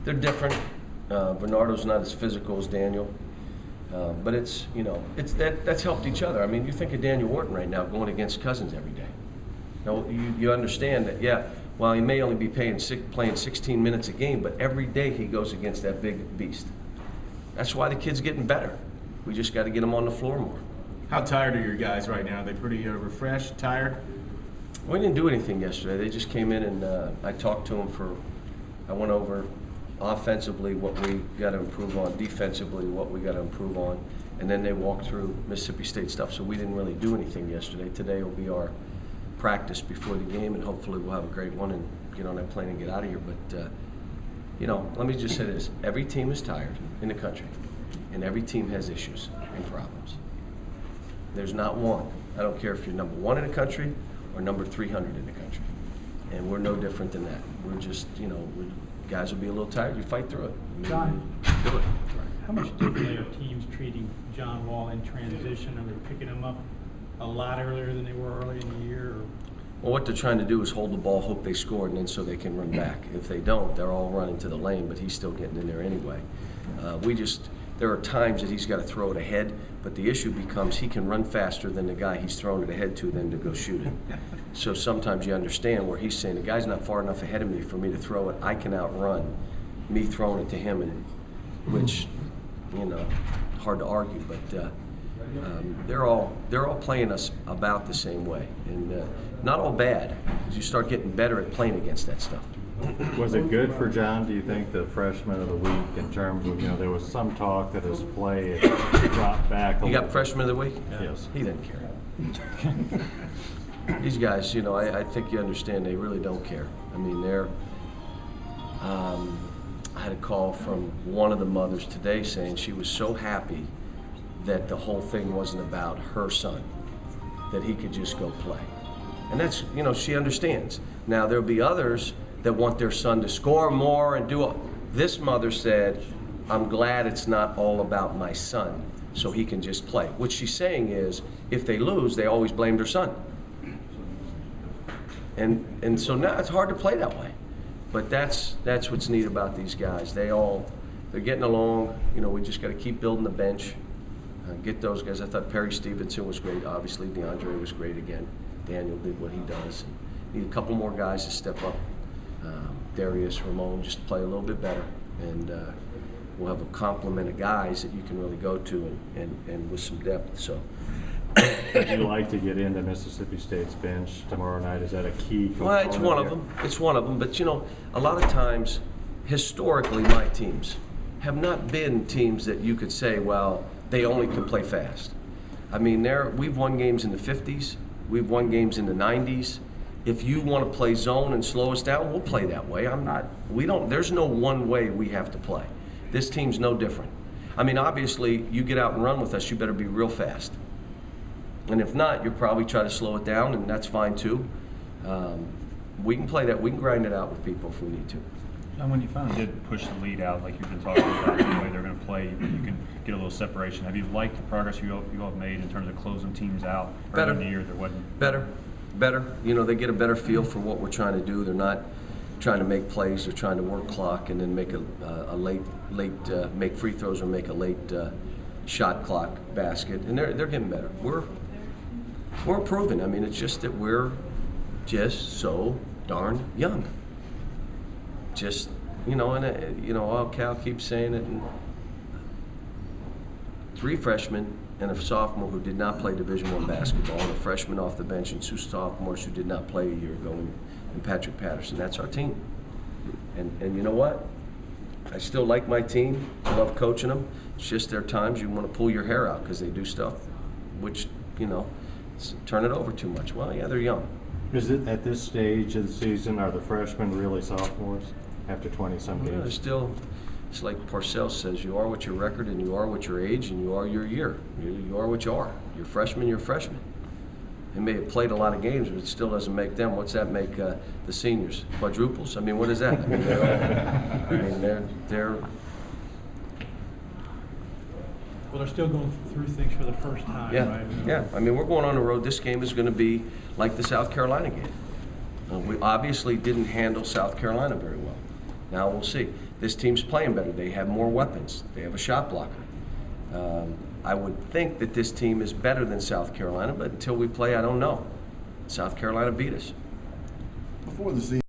they're different. Bernardo's not as physical as Daniel, but it's, you know, that's helped each other. I mean, you think of Daniel Wharton right now going against Cousins every day. Now, you understand that, yeah, while he may only be playing 16 minutes a game, but every day he goes against that big beast. That's why the kid's getting better. We just got to get him on the floor more. How tired are your guys right now? Are they pretty refreshed, tired? We didn't do anything yesterday. They just came in and I talked to them I went over offensively what we got to improve on, defensively what we got to improve on, and then they walked through Mississippi State stuff. So we didn't really do anything yesterday. Today will be our practice before the game, and hopefully we'll have a great one and get on that plane and get out of here. But, you know, let me just say this. Every team is tired in the country, and every team has issues and problems. There's not one. I don't care if you're number 1 in the country or number 300 in the country. And we're no different than that. We're just, you know, guys will be a little tired. You fight through it. John, do it. how much differently are teams treating John Wall in transition? Are they picking him up a lot earlier than they were early in the year? Or? Well, what they're trying to do is hold the ball, hope they score, and then so they can run back. If they don't, they're all running to the lane, but he's still getting in there anyway. There are times that he's got to throw it ahead, but the issue becomes he can run faster than the guy he's throwing it ahead to than to go shoot it. So sometimes you understand where he's saying, the guy's not far enough ahead of me for me to throw it. I can outrun me throwing it to him, and which, you know, hard to argue, but they're all playing us about the same way, and not all bad. You start getting better at playing against that stuff. Was it good for John, do you think, the freshman of the week, in terms of, you know, there was some talk that his play had dropped back a little? You got freshman of the week? Yes. He didn't care. These guys, you know, I think you understand, they really don't care. I mean, I had a call from one of the mothers today saying she was so happy that the whole thing wasn't about her son, that he could just go play. And that's, you know, she understands. Now, there'll be others that want their son to score more and do all. This mother said, I'm glad it's not all about my son, so he can just play. What she's saying is, if they lose, they always blame their son. And so now it's hard to play that way. But that's what's neat about these guys. They're getting along. You know, we just got to keep building the bench, get those guys. I thought Perry Stevenson was great. Obviously, DeAndre was great again. Daniel did what he does. Need a couple more guys to step up. Darius, Ramon, just to play a little bit better, and we'll have a complement of guys that you can really go to and with some depth. So, would you like to get into Mississippi State's bench tomorrow night? Is that a key component? Well, it's one of them. It's one of them. But you know, a lot of times, historically, my teams have not been teams that you could say, well, they only can play fast. I mean, we've won games in the 50s. We've won games in the 90s. If you want to play zone and slow us down, we'll play that way. There's no one way we have to play. This team's no different. I mean, obviously, you get out and run with us, you better be real fast. And if not, you'll probably try to slow it down, and that's fine too. We can play that. We can grind it out with people if we need to. And when you finally did push the lead out, like you've been talking about, the way they're going to play, you can get a little separation. Have you liked the progress you all have made in terms of closing teams out? Better. Early in the year, there wasn't. Better. You know, they get a better feel for what we're trying to do. They're not trying to make plays. They're trying to work clock and then make a late make free throws or make a late shot clock basket. And they're getting better. We're improving. I mean, it's just that we're just so darn young. Just, you know, and Cal keeps saying it. And 3 freshmen and a sophomore who did not play Division I basketball, and a freshman off the bench, and 2 sophomores who did not play a year ago, and Patrick Patterson. That's our team. And you know what? I still like my team. I love coaching them. It's just there are times you want to pull your hair out because they do stuff which, you know, turn it over too much. Well, yeah, they're young. Is it at this stage of the season, are the freshmen really sophomores after 20-some games? Yeah, they're still. It's like Parcells says, you are what your record, and you are what your age, and you are your year. You are what you are. You're freshman, you're freshman. They may have played a lot of games, but it still doesn't make them. What's that make the seniors? Quadruples? I mean, what is that? I mean, they're Well, they're still going through things for the first time, right? Yeah. I mean, we're going on the road. This game is going to be like the South Carolina game. We obviously didn't handle South Carolina very well. Now we'll see. this team's playing better. They have more weapons. They have a shot blocker. I would think that this team is better than South Carolina, but until we play, I don't know. South Carolina beat us. Before the season.